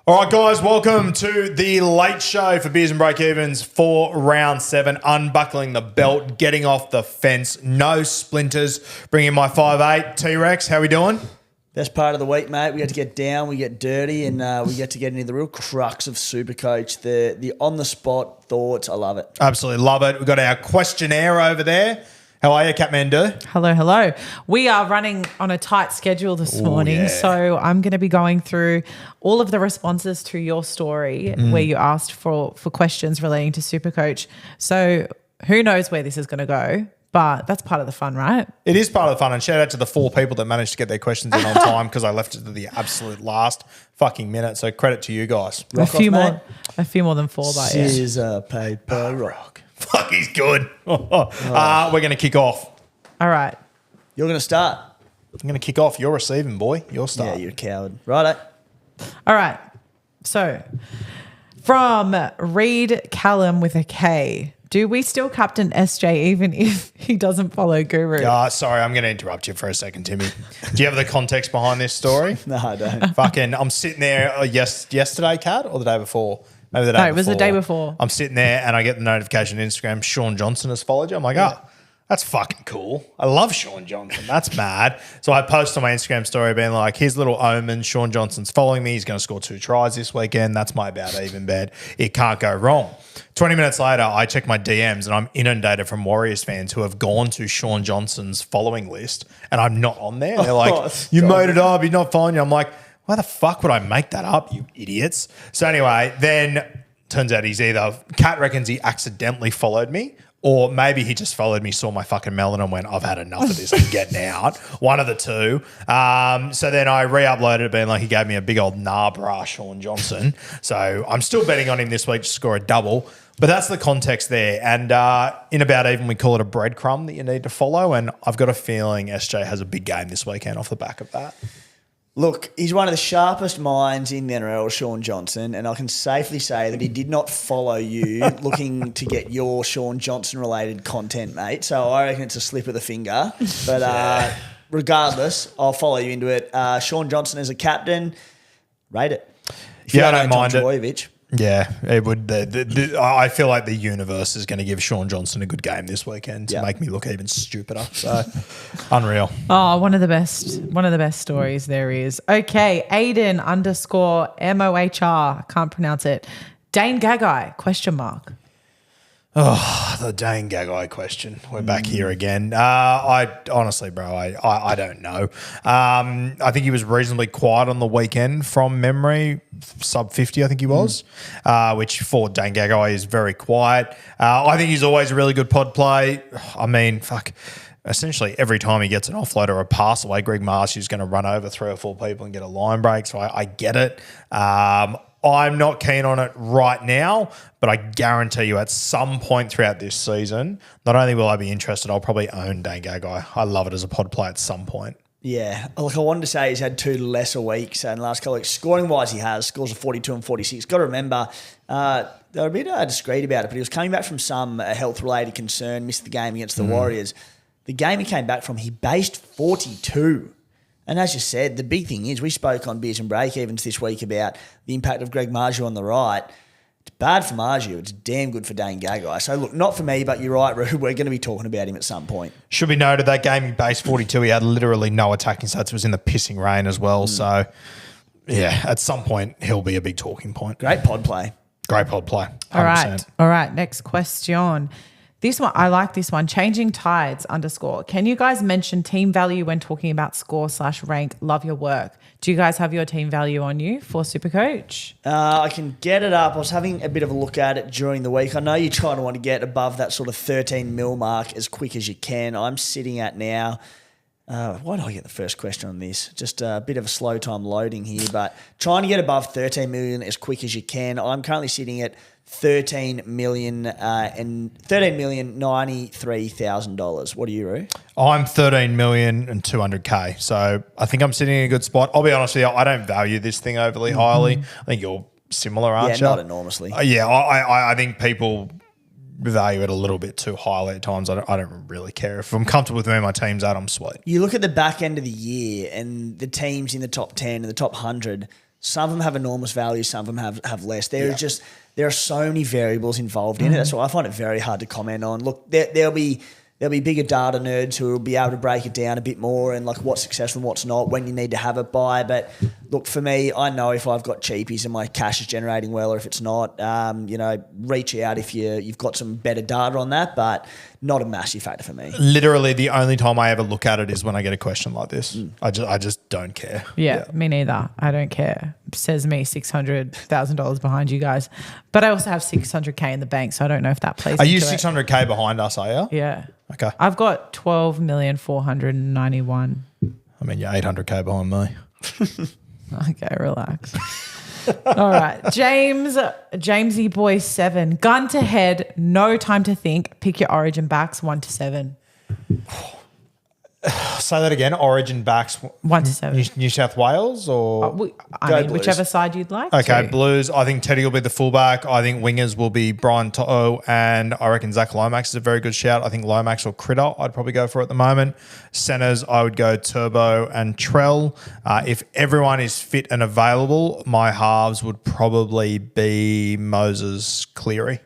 All right, guys, welcome to the late show for Beers and Breakevens for round 7. Unbuckling the belt, getting off the fence, no splinters. Bring in my 5'8", T-Rex. How we doing? Best part of the week, mate. We get to get down, we get dirty, and we get to get into the real crux of Supercoach, the on-the-spot thoughts. I love it. Absolutely love it. We've got our questionnaire over there. How are you, Kathmandu? Hello. We are running on a tight schedule this morning, so I'm going to be going through all of the responses to your story where you asked for questions relating to Supercoach. So who knows where this is going to go, but that's part of the fun, right? It is part of the fun, and shout out to the 4 people that managed to get their questions in on time because I left it to the absolute last fucking minute. So credit to you guys. A few more than 4, but yeah. Scissor, paper, rock. Fuck, he's good. We're going to kick off. All right. You're going to start. I'm going to kick off. You're receiving, boy. You're starting. Yeah, you're a coward. Righto. All right. So from Reed Callum with a K, do we still captain SJ even if he doesn't follow Guru? Sorry, I'm going to interrupt you for a second, Timmy. Do you have the context behind this story? No, I don't. Fucking, I'm sitting there yesterday, Kat, or the day before? Maybe the day before. It was the day before. I'm sitting there and I get the notification on Instagram, Sean Johnson has followed you. I'm like, that's fucking cool. I love Sean Johnson. That's mad. So I post on my Instagram story being like, here's little omen. Sean Johnson's following me. He's going to score 2 tries this weekend. That's my about even bet. It can't go wrong. 20 minutes later, I check my DMs and I'm inundated from Warriors fans who have gone to Sean Johnson's following list and I'm not on there. They're like, you made it up. You're not following you. I'm like, why the fuck would I make that up, you idiots? So anyway, then turns out Kat reckons he accidentally followed me, or maybe he just followed me, saw my fucking melon and went, I've had enough of this, I'm getting out. One of the two. So then I re-uploaded it being like he gave me a big old bra, Sean Johnson. So I'm still betting on him this week to score a double. But that's the context there. And in about even, we call it a breadcrumb that you need to follow. And I've got a feeling SJ has a big game this weekend off the back of that. Look, he's one of the sharpest minds in the NRL, Sean Johnson, and I can safely say that he did not follow you looking to get your Sean Johnson-related content, mate. So I reckon it's a slip of the finger. But regardless, I'll follow you into it. Sean Johnson as a captain, rate it. If I don't mind it. Yeah, it would. I feel like the universe is going to give Sean Johnson a good game this weekend to make me look even stupider. So unreal. Oh, one of the best stories there is. Okay, Aiden _MOHR, can't pronounce it. Dane Gagai, question mark. Oh, the Dane Gagai question. We're back here again. I honestly, bro, I don't know. I think he was reasonably quiet on the weekend from memory, sub 50, I think he was, which for Dane Gagai is very quiet. I think he's always a really good pod play. I mean, essentially every time he gets an offload or a pass away, Greg Marshall's going to run over 3 or 4 people and get a line break. So I get it. I'm not keen on it right now, but I guarantee you at some point throughout this season, not only will I be interested, I'll probably own Dane Gagai. I love it as a pod play at some point. Yeah, look, I wanted to say he's had 2 lesser weeks in the last couple of weeks. Scoring-wise, he has. Scores of 42 and 46. Got to remember, they were a bit discreet about it, but he was coming back from some health-related concern, missed the game against the Warriors. The game he came back from, he based 42. And as you said, the big thing is we spoke on Beers and Breakevens this week about the impact of Greg Marju on the right. It's bad for Marju. It's damn good for Dane Gagai. So, look, not for me, but you're right, Roo. We're going to be talking about him at some point. Should be noted that game he based 42. He had literally no attacking stats. It was in the pissing rain as well. So, yeah, at some point he'll be a big talking point. Great pod play. 100%. All right. Next question. This one, I like this one. Changing Tides _ Can you guys mention team value when talking about score/rank? Love your work. Do you guys have your team value on you for Supercoach? I can get it up. I was having a bit of a look at it during the week. I know you're trying to want to get above that sort of 13 mil mark as quick as you can. I'm sitting at now. Why did I get the first question on this? Just a bit of a slow time loading here, but trying to get above 13 million as quick as you can. I'm currently sitting at $13,093,000. What are you, Roo? I'm 13,200,000. So I think I'm sitting in a good spot. I'll be honest with you, I don't value this thing overly highly. I think you're similar, aren't you? Yeah, not enormously. I think people value it a little bit too highly at times. I don't really care. If I'm comfortable with where my team's at, I'm sweet. You look at the back end of the year and the teams in the top 10 and the top 100, Some of them have enormous value. Some of them have less. There are so many variables involved in it. That's why I find it very hard to comment on. Look, there'll be bigger data nerds who will be able to break it down a bit more and like what's successful and what's not, when you need to have it by. But look, for me, I know if I've got cheapies and my cash is generating well or if it's not. Reach out if you've got some better data on that, but not a massive factor for me. Literally, the only time I ever look at it is when I get a question like this. I just don't care. Yeah, me neither. I don't care. Says me $600,000 behind you guys. But I also have $600K in the bank, so I don't know if that plays Are you into it. $600K behind us, are you? Yeah. Okay. I've got 12,491,000. I mean, you're $800K behind me. Okay, relax. All right. Jamesy Boy 7. Gun to head, no time to think. Pick your origin backs 1 to 7. Say that again. Origin backs. 1 to 7. New South Wales or? Blues. Whichever side you'd like. Okay, to. Blues. I think Teddy will be the fullback. I think wingers will be Brian To'o, and I reckon Zach Lomax is a very good shout. I think Lomax or Critter I'd probably go for at the moment. Centers, I would go Turbo and Trell. If everyone is fit and available, my halves would probably be Moses Cleary.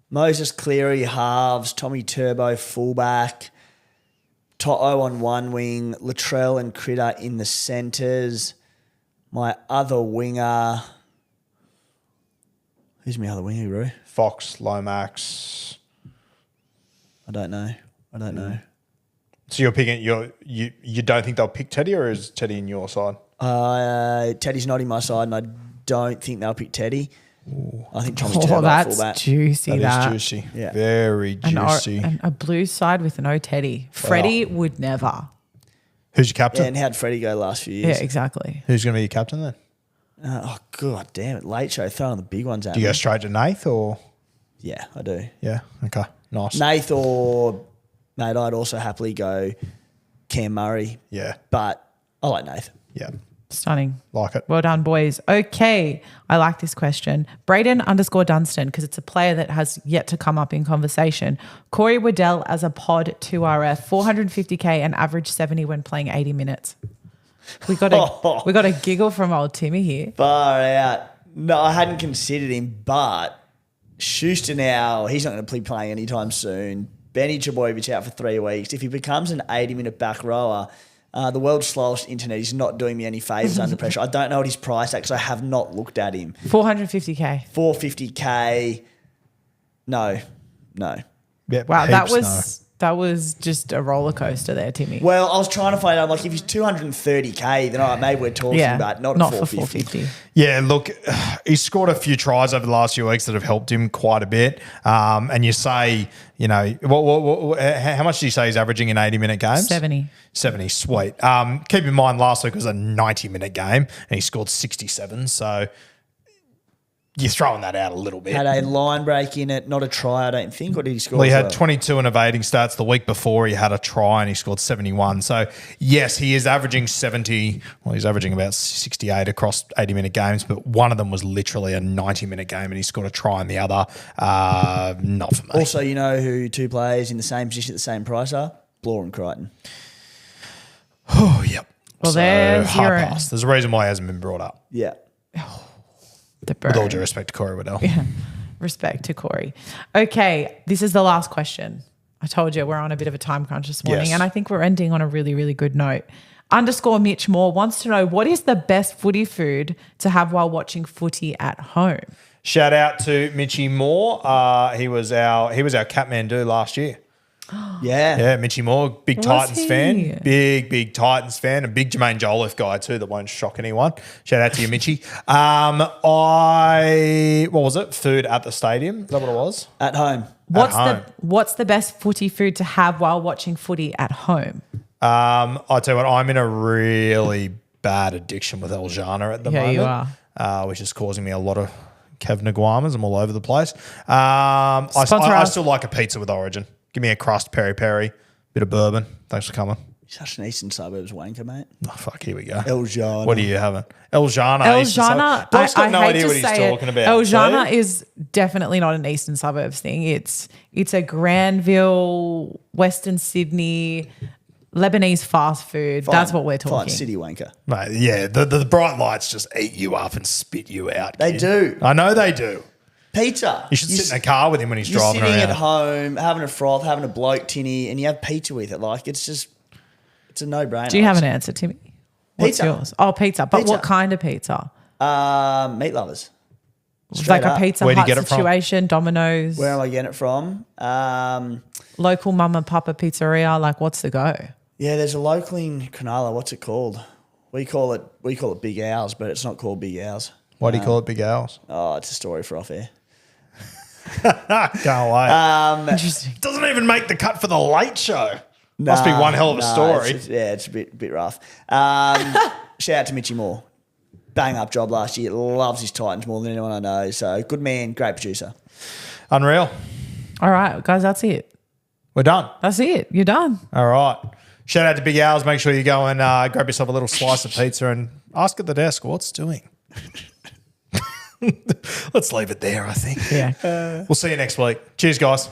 Moses Cleary, halves. Tommy Turbo, fullback. To'o on one wing, Latrell and Critter in the centres. My other winger. Who's my other winger, Roo? Fox, Lomax. I don't know. So you're picking you don't think they'll pick Teddy, or is Teddy in your side? Teddy's not in my side, and I don't think they'll pick Teddy. I think Tommy's Oh, fullback. that's juicy. That is juicy. Yeah. Very juicy. And a Blues side with no Teddy. Freddie would never. Who's your captain? Yeah, and how'd Freddie go last few Yeah, years? exactly. Who's going to be your captain then? Oh, God damn it. Late show throwing the big ones at Do you me. go straight to Nath or? Yeah, I do. Yeah. Okay. Nice. Nath or, mate, I'd also happily go Cam Murray, Yeah. but I like Nath. Yeah. Stunning. Like it. Well done, boys. Okay. I like this question. Braden_Dunstan, because it's a player that has yet to come up in conversation. Corey Waddell as a pod 2RF, 450K and average 70 when playing 80 minutes. We got a giggle from old Timmy here. Far out. No, I hadn't considered him, but Schuster now, he's not going to be playing anytime soon. Benny Trbojevic out for 3 weeks. If he becomes an 80-minute back rower, the world's slowest internet is not doing me any favours under pressure. I don't know what his price is because I have not looked at him. 450K. 450K. No. Yeah, Wow, heaps, that was just a roller coaster there, Timmy. Well, I was trying to find out, like, if he's 230K, then all right, maybe we're talking about not for 450. 450. Yeah, look, he's scored a few tries over the last few weeks that have helped him quite a bit. And you say, you know, how much do you say he's averaging in 80-minute games? 70. 70, sweet. Keep in mind, last week was a 90-minute game and he scored 67. So you're throwing that out a little bit. Had a line break in it, not a try, I don't think, or did he score? Well, he as had well? 22 in evading stats. The week before he had a try and he scored 71. So, yes, he is averaging 70. Well, he's averaging about 68 across 80-minute games, but one of them was literally a 90-minute game and he scored a try in the other. Not for me. Also, you know who two players in the same position at the same price are? Blore and Crichton. Oh, yep. Well, So, there's hard your- pass. There's a reason why he hasn't been brought up. Yeah. The With all burn. due respect to Corey Waddell. Respect to Corey. Okay, this is the last question. I told you we're on a bit of a time crunch this morning, Yes. and I think we're ending on a really, really good note. _Mitch Moore wants to know, what is the best footy food to have while watching footy at home? Shout out to Mitchie Moore. He was our Kathmandu last year. Yeah. Yeah, Mitchie Moore, big Was Titans he? fan. Big Titans fan. A big Jermaine Jolliffe guy too that won't shock anyone. Shout out to you, Mitchie. What was it? Food at the stadium? Is that what it was? At home. What's the best footy food to have while watching footy at home? I'll tell you what, I'm in a really bad addiction with El Jana at the Yeah, moment. you are. Which is causing me a lot of Kev Naguamas. I'm all over the place. I Sponsor us. still like a pizza with Origin. Give me a crust, peri-peri, bit of bourbon. Thanks for coming. Such an Eastern Suburbs wanker, mate. Oh, fuck, here we go. El Jana. What are you having? El Jana. El Eastern Jana, Suburbs. Bloke's got no hate idea to what he's say talking it. about. El Jana See? is definitely not an Eastern Suburbs thing. It's a Granville, Western Sydney, Lebanese fast food. That's what we're Fine talking. city wanker. Mate, yeah, the bright lights just eat you up and spit you out. They kid. do. I know they do. Pizza. You should sit in a car with him when he's You're driving sitting around. at home, having a froth, having a bloke tinny, and you have pizza with it. Like, it's a no-brainer. Do you have an answer, Timmy? What's Pizza. yours? Oh, pizza. But Pizza. what kind of pizza? Meat lovers. Like a up. Pizza Where do you Hut get it from? situation, Domino's, Where am I getting it from? local mama papa pizzeria. Like, what's the go? Yeah, there's a local in Cronulla. What's it called? We call it Big Owls, but it's not called Big Owls. Why do you call it Big Owls? Oh, it's a story for off air. Go away. Interesting. Doesn't even make the cut for the late show. Must be one hell of a story. It's a bit rough. Shout out to Mitchy Moore. Bang up job last year. Loves his Titans more than anyone I know. So good man, great producer. Unreal. All right, guys, that's it. We're done. That's it. You're done. All right. Shout out to Big Owls. Make sure you go and grab yourself a little slice of pizza and ask at the desk what's doing. Let's leave it there, I think. Yeah. We'll see you next week. Cheers, guys.